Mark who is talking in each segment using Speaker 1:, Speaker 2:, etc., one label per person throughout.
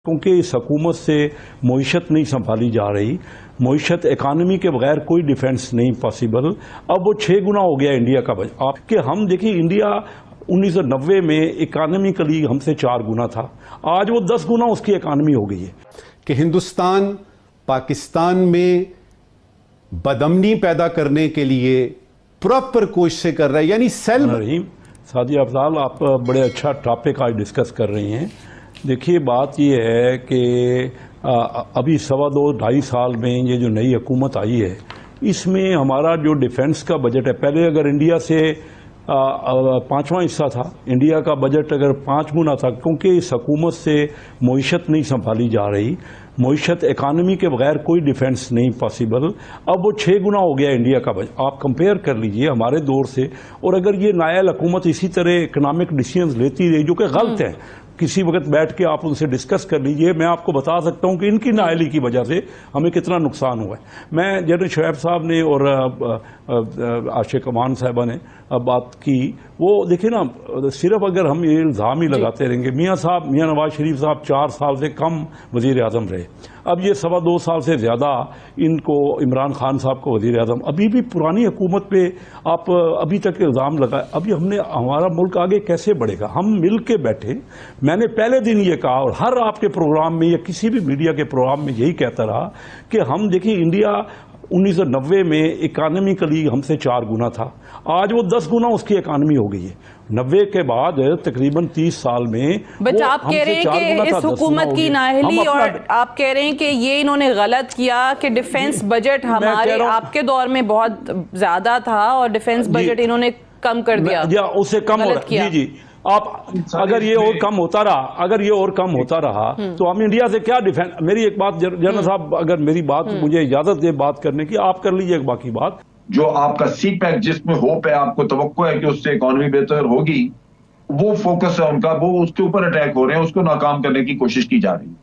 Speaker 1: کیونکہ اس حکومت سے معیشت نہیں سنبھالی جا رہی. معیشت اکانومی کے بغیر کوئی ڈیفنس نہیں پاسبل. اب وہ 6 گنا ہو گیا انڈیا کا بجٹ. آپ کہ ہم دیکھیں انڈیا 1990 میں اکانومیکلی ہم سے 4 گنا تھا, آج وہ 10 گنا اس کی اکانومی ہو گئی ہے.
Speaker 2: کہ ہندوستان پاکستان میں بدامنی پیدا کرنے کے لیے پراپر کوششیں کر رہا ہے, یعنی
Speaker 1: سعدیہ افضال, آپ بڑے اچھا ٹاپک آج ڈسکس کر رہی ہیں. دیکھیے بات یہ ہے کہ ابھی 2.5 سال میں یہ جو نئی حکومت آئی ہے اس میں ہمارا جو ڈیفنس کا بجٹ ہے, پہلے اگر انڈیا سے 5واں حصہ تھا, انڈیا کا بجٹ اگر 5 گنا تھا, کیونکہ اس حکومت سے معیشت نہیں سنبھالی جا رہی, معیشت اکانومی کے بغیر کوئی ڈیفنس نہیں پاسبل. اب وہ 6 گنا ہو گیا انڈیا کا بجٹ. آپ کمپیئر کر لیجئے ہمارے دور سے, اور اگر یہ نائل حکومت اسی طرح اکنامک ڈیسیژنز لیتی رہی جو کہ غلط ہیں, کسی وقت بیٹھ کے آپ ان سے ڈسکس کر لیجئے, میں آپ کو بتا سکتا ہوں کہ ان کی نااہلی کی وجہ سے ہمیں کتنا نقصان ہوا ہے. میں جنرل شعیب صاحب نے اور عاشق امان صاحبہ نے بات کی, وہ دیکھیں نا, صرف اگر ہم یہ الزام ہی لگاتے رہیں گے, میاں نواز شریف صاحب 4 سال سے کم وزیر اعظم رہے, اب یہ 2.25 سال سے زیادہ ان کو عمران خان صاحب کو وزیر اعظم, ابھی بھی پرانی حکومت پہ آپ ابھی تک الزام لگائے. ابھی ہمارا ملک آگے کیسے بڑھے گا؟ ہم مل کے بیٹھے. میں نے پہلے دن یہ کہا اور ہر آپ کے پروگرام میں یا کسی بھی میڈیا کے پروگرام میں یہی کہتا رہا کہ ہم دیکھیں انڈیا 1990 میں اکانومیکلی ہم سے 4 گنا تھا, آج وہ 10 گنا اس کی اکانومی ہو گئی ہے. 90 کے بعد تقریباً 30 سال میں.
Speaker 3: بٹ آپ کہہ رہے ہیں کہ اس حکومت کی نااہلی, اور آپ کہہ رہے ہیں کہ یہ انہوں نے غلط کیا کہ ڈیفنس بجٹ ہمارے آپ کے دور میں بہت زیادہ تھا اور ڈیفنس بجٹ انہوں نے کم کر دیا,
Speaker 1: اسے کم ہو رہا. جی آپ اگر یہ اور کم ہوتا رہا تو ہم انڈیا سے کیا ڈیفینس. میری ایک بات جنرل صاحب, اگر میری بات مجھے اجازت دے بات کرنے کی, آپ کر لیجئے باقی بات.
Speaker 4: جو آپ کا سی پیک جس میں ہوپ ہے, آپ کو توقع ہے کہ اس سے اکانومی بہتر ہوگی, وہ فوکس ہے ان کا, وہ اس کے اوپر اٹیک ہو رہے ہیں, اس کو ناکام کرنے کی کوشش کی جا رہی ہے.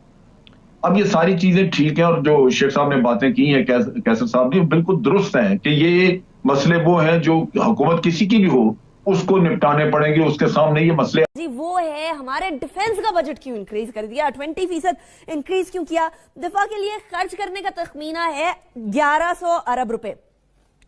Speaker 4: اب یہ ساری چیزیں ٹھیک ہیں, اور جو شیخ صاحب نے باتیں کی ہیں, کیسر صاحب نے, بالکل درست ہیں کہ یہ مسئلے وہ ہیں جو حکومت کسی کی بھی ہو اس کو نپٹانے پڑیں گے, اس کے سامنے یہ مسئلے.
Speaker 5: جی وہ ہے ہمارے ڈیفنس کا بجٹ کیوں انکریز کر دیا, 20% انکریز کیوں کیا؟ دفاع کے لیے خرچ کرنے کا تخمینہ ہے 1100 ارب روپے.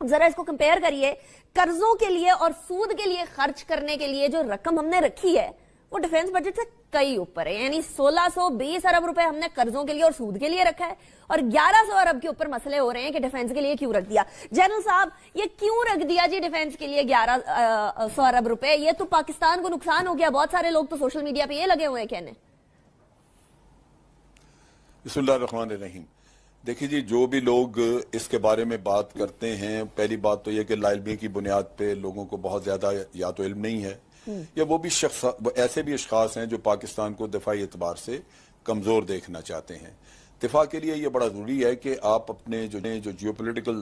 Speaker 5: ذرا اس کو کمپیئر کریے, قرضوں کے لیے اور سود کے لیے خرچ کرنے کے لیے جو رقم ہم نے رکھی ہے وہ ڈیفنس بجٹ سے کئی اوپر ہے. یعنی 1620 ارب روپے ہم نے قرضوں کے لیے اور سود کے لیے رکھا ہے, اور 1100 ارب کے اوپر مسئلے ہو رہے ہیں کہ ڈیفنس کے لیے کیوں رکھ دیا. جنرل صاحب, یہ کیوں رکھ دیا جی ڈیفنس کے لیے 1100 ارب روپے؟ یہ تو پاکستان کو نقصان ہو گیا. بہت سارے لوگ تو سوشل میڈیا پہ یہ لگے ہوئے ہیں کہنے.
Speaker 6: بسم اللہ الرحمن الرحیم. دیکھیے جی, جو بھی لوگ اس کے بارے میں بات کرتے ہیں, پہلی بات تو یہ کہ لا علمی کی بنیاد پہ لوگوں کو بہت زیادہ یا تو علم نہیں ہے, یا وہ بھی ایسے بھی اشخاص ہیں جو پاکستان کو دفاعی اعتبار سے کمزور دیکھنا چاہتے ہیں. دفاع کے لیے یہ بڑا ضروری ہے کہ آپ اپنے جو جیو پولیٹیکل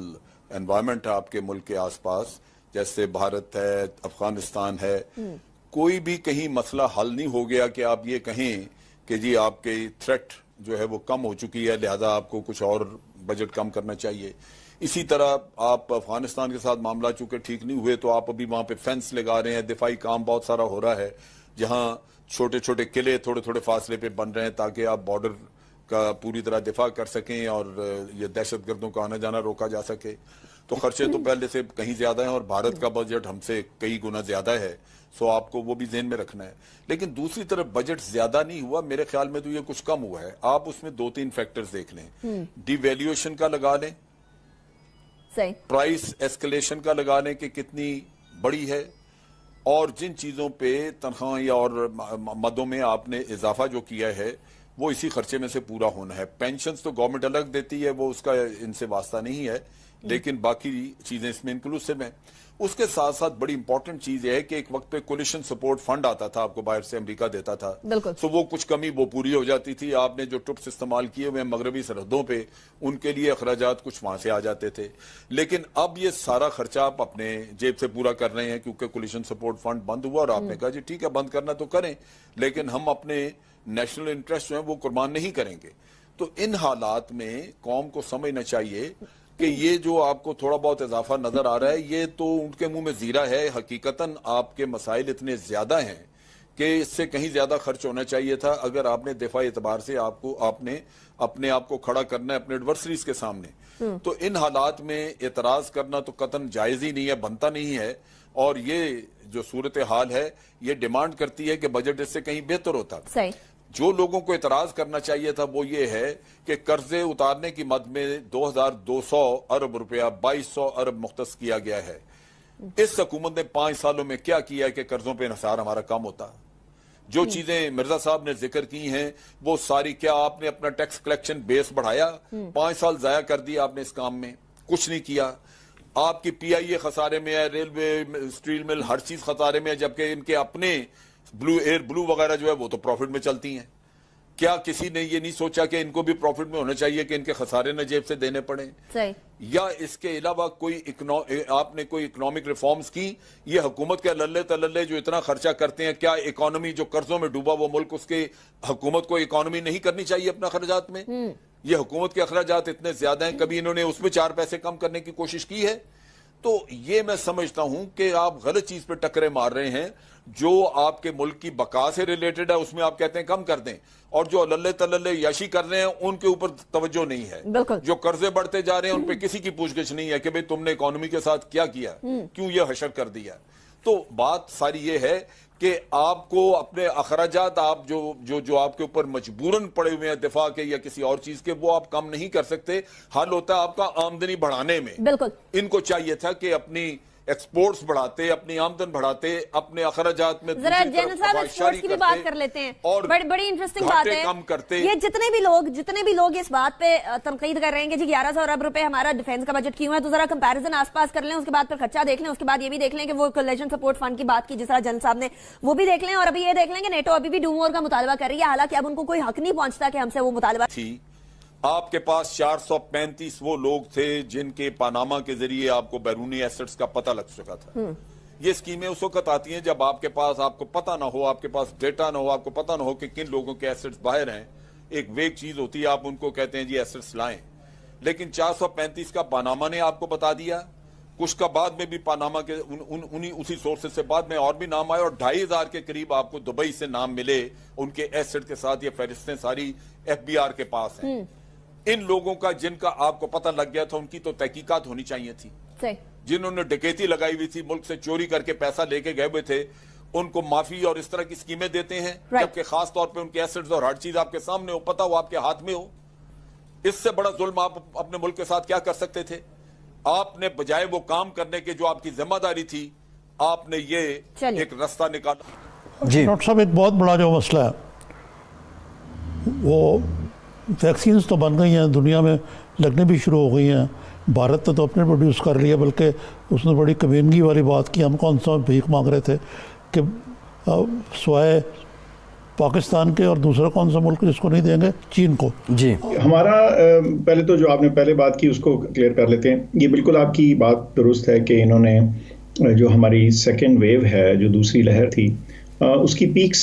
Speaker 6: انوائرمنٹ ہے آپ کے ملک کے آس پاس, جیسے بھارت ہے, افغانستان ہے, کوئی بھی کہیں مسئلہ حل نہیں ہو گیا کہ آپ یہ کہیں کہ جی آپ کے تھریٹ جو ہے وہ کم ہو چکی ہے, لہذا آپ کو کچھ اور بجٹ کم کرنا چاہیے. اسی طرح آپ افغانستان کے ساتھ معاملہ چونکہ ٹھیک نہیں ہوئے تو آپ ابھی وہاں پہ فینس لگا رہے ہیں, دفاعی کام بہت سارا ہو رہا ہے, جہاں چھوٹے چھوٹے قلعے تھوڑے تھوڑے فاصلے پہ بن رہے ہیں تاکہ آپ بارڈر کا پوری طرح دفاع کر سکیں اور یہ دہشت گردوں کا آنا جانا روکا جا سکے. تو خرچے تو پہلے سے کہیں زیادہ ہیں, اور بھارت کا بجٹ ہم سے کئی گنا زیادہ ہے, سو آپ کو وہ بھی ذہن میں رکھنا ہے. لیکن دوسری طرف بجٹ زیادہ نہیں ہوا, میرے خیال میں تو یہ کچھ کم ہوا ہے. آپ اس میں 2-3 فیکٹرز دیکھ لیں. ڈی ویلیویشن کا لگا لیں, پرائس ایسکلیشن کا لگا لیں کہ کتنی بڑی ہے, اور جن چیزوں پہ تنخواہ اور مدوں میں آپ نے اضافہ جو کیا ہے وہ اسی خرچے میں سے پورا ہونا ہے. پینشنز تو گورنمنٹ الگ دیتی ہے, وہ اس کا ان سے واسطہ نہیں ہے, لیکن باقی چیزیں اس میں انکلوسیو ہیں. اس کے ساتھ ساتھ بڑی امپورٹنٹ چیز یہ ہے کہ ایک وقت پہ کولیشن سپورٹ فنڈ آتا تھا, آپ کو باہر سے امریکہ دیتا تھا, سو وہ کچھ کمی وہ پوری ہو جاتی تھی. آپ نے جو ٹرپس استعمال کیے ہوئے مغربی سرحدوں پہ, ان کے لیے اخراجات کچھ وہاں سے آ جاتے تھے. لیکن اب یہ سارا خرچہ آپ اپنے جیب سے پورا کر رہے ہیں کیونکہ کولیشن سپورٹ فنڈ بند ہوا, اور آپ نے کہا جی ٹھیک ہے بند کرنا تو کریں, لیکن ہم اپنے نیشنل انٹرسٹ جو ہیں وہ قربان نہیں کریں گے. تو ان حالات میں قوم کو سمجھنا چاہیے کہ یہ جو آپ کو تھوڑا بہت اضافہ نظر آ رہا ہے یہ تو ان کے منہ میں زیرہ ہے. حقیقتاً آپ کے مسائل اتنے زیادہ ہیں کہ اس سے کہیں زیادہ خرچ ہونا چاہیے تھا اگر آپ نے دفاعی اعتبار سے آپ نے اپنے آپ کو کھڑا کرنا ہے اپنے ایڈورسریز کے سامنے. تو ان حالات میں اعتراض کرنا تو قطعاً جائز ہی نہیں ہے, بنتا نہیں ہے. اور یہ جو صورتحال ہے یہ ڈیمانڈ کرتی ہے کہ بجٹ اس سے کہیں بہتر ہوتا.
Speaker 5: صحیح.
Speaker 6: جو لوگوں کو اعتراض کرنا چاہیے تھا وہ یہ ہے کہ قرضے اتارنے کی مد میں 2200 ارب روپیہ 2200 ارب مختص کیا گیا ہے. اس حکومت نے 5 سالوں میں کیا کیا ہے کہ قرضوں پہ انحصار ہمارا کم ہوتا. جو چیزیں مرزا صاحب نے ذکر کی ہیں وہ ساری, کیا آپ نے اپنا ٹیکس کلیکشن بیس بڑھایا؟ 5 سال ضائع کر دیا آپ نے اس کام میں, کچھ نہیں کیا. آپ کی پی آئی اے خسارے میں ہے, ریلوے, اسٹیل مل, ہر چیز خسارے میں ہے, جبکہ ان کے اپنے بلو وغیرہ جو ہے وہ تو پروفٹ میں چلتی ہیں. کیا کسی نے یہ نہیں سوچا کہ ان کو بھی پروفٹ میں ہونا چاہیے کہ ان کے خسارے نہ جیب سے دینے پڑیں؟ یا اس کے علاوہ کوئی آپ نے کوئی اکنامک ریفارمز کی؟ یہ حکومت کے للے تللے جو اتنا خرچہ کرتے ہیں, کیا اکانومی جو قرضوں میں ڈوبا وہ ملک, اس کے حکومت کو اکانومی نہیں کرنی چاہیے اپنا اخراجات میں؟ یہ حکومت کے اخراجات اتنے زیادہ ہیں, کبھی انہوں نے اس میں 4 پیسے کم کرنے کی کوشش کی ہے؟ تو یہ میں سمجھتا ہوں کہ آپ غلط چیز پہ ٹکرے مار رہے ہیں. جو آپ کے ملک کی بقا سے ریلیٹڈ ہے اس میں آپ کہتے ہیں کم کر دیں, اور جو للے تللے یاشی کر رہے ہیں ان کے اوپر توجہ نہیں ہے. جو قرضے بڑھتے جا رہے ہیں ان پہ کسی کی پوچھ گچھ نہیں ہے کہ بھئی تم نے اکانومی کے ساتھ کیا کیا, کیوں یہ حشر کر دیا. تو بات ساری یہ ہے کہ آپ کو اپنے اخراجات آپ جو آپ کے اوپر مجبوراً پڑے ہوئے ہیں دفاع کے یا کسی اور چیز کے, وہ آپ کم نہیں کر سکتے. حل ہوتا ہے آپ کا آمدنی بڑھانے میں.
Speaker 5: بالکل
Speaker 6: ان کو چاہیے تھا کہ اپنی ایکسپورٹس بڑھاتے, اپنی آمدن بڑھاتے, اپنے اخراجات میں
Speaker 5: ذرا جنرل صاحب ایکسپورٹس کی بھی بات کر لیتے ہیں. بڑی انٹرسٹنگ بات ہے.
Speaker 6: کم کرتے.
Speaker 5: یہ جتنے بھی لوگ اس بات پہ تنقید کر رہے ہیں کہ جی 1100 ارب روپے ہمارا ڈیفنس کا بجٹ کیوں ہے, تو ذرا کمپیریزن آس پاس کر لیں, اس کے بعد پھر خرچہ دیکھ لیں, اس کے بعد یہ بھی دیکھ لیں کہ وہ کولیشن سپورٹ فنڈ کی بات کی جس طرح جنرل صاحب نے, وہ بھی دیکھ لیں. اور ابھی یہ دیکھ لیں کہ نیٹو ابھی بھی ڈو مور کا مطالبہ کر رہی ہے, حالانکہ اب ان کو کوئی حق نہیں پہنچتا کہ ہم سے وہ مطالبہ
Speaker 6: تھی. آپ کے پاس 435 وہ لوگ تھے جن کے پاناما کے ذریعے آپ کو بیرونی ایسٹس کا پتہ لگ چکا تھا. یہ اسکیمیں اس وقت آتی ہیں جب آپ کے پاس آپ کو پتہ نہ ہو, آپ کے پاس ڈیٹا نہ ہو, آپ کو پتہ نہ ہو کہ کن لوگوں کے ایسٹس باہر ہیں. ایک ویگ چیز ہوتی ہے, آپ ان کو کہتے ہیں جی ایسٹس لائیں, لیکن 435 کا پاناما نے آپ کو بتا دیا. کچھ کا بعد میں بھی پاناما کے اسی سورسز سے بعد میں اور بھی نام آئے, اور 2500 کے قریب آپ کو دبئی سے نام ملے ان کے ایسٹ کے ساتھ. یہ فہرستیں ساری FBR کے پاس ہیں. ان لوگوں کا جن کا آپ کو پتہ لگ گیا تھا ان کی تو تحقیقات ہونی چاہیے تھی. جنہوں نے ڈکیتی لگائی ہوئی تھی, ملک سے چوری کر کے پیسہ لے کے گئے ہوئے تھے, ان کو معافی اور اس طرح کی اسکیمیں دیتے ہیں, جبکہ خاص طور پہ ان کے ایسٹس اور ہر چیز آپ کے سامنے ہو, پتہ ہو, آپ کے ہاتھ میں ہو. اس سے بڑا ظلم آپ اپنے ملک کے ساتھ کیا کر سکتے تھے؟ آپ نے بجائے وہ کام کرنے کے جو آپ کی ذمہ داری تھی, آپ نے یہ ایک رستہ نکالا.
Speaker 7: جی ڈاکٹر صاحب, ایک بہت بڑا جو مسئلہ ہے وہ ویکسینز تو بن گئی ہیں, دنیا میں لگنے بھی شروع ہو گئی ہیں. بھارت نے تو اپنے پروڈیوس کر لیا, بلکہ اس نے بڑی کمینگی والی بات کی. ہم کون سا بھیک مانگ رہے تھے کہ سوائے پاکستان کے اور دوسرا کون سا ملک جس کو نہیں دیں گے؟ چین کو. جی
Speaker 8: ہمارا پہلے تو جو آپ نے پہلے بات کی اس کو کلیئر کر لیتے ہیں. یہ بالکل آپ کی بات درست ہے کہ انہوں نے جو ہماری سیکنڈ ویو ہے, جو دوسری لہر تھی, اس کی پیکس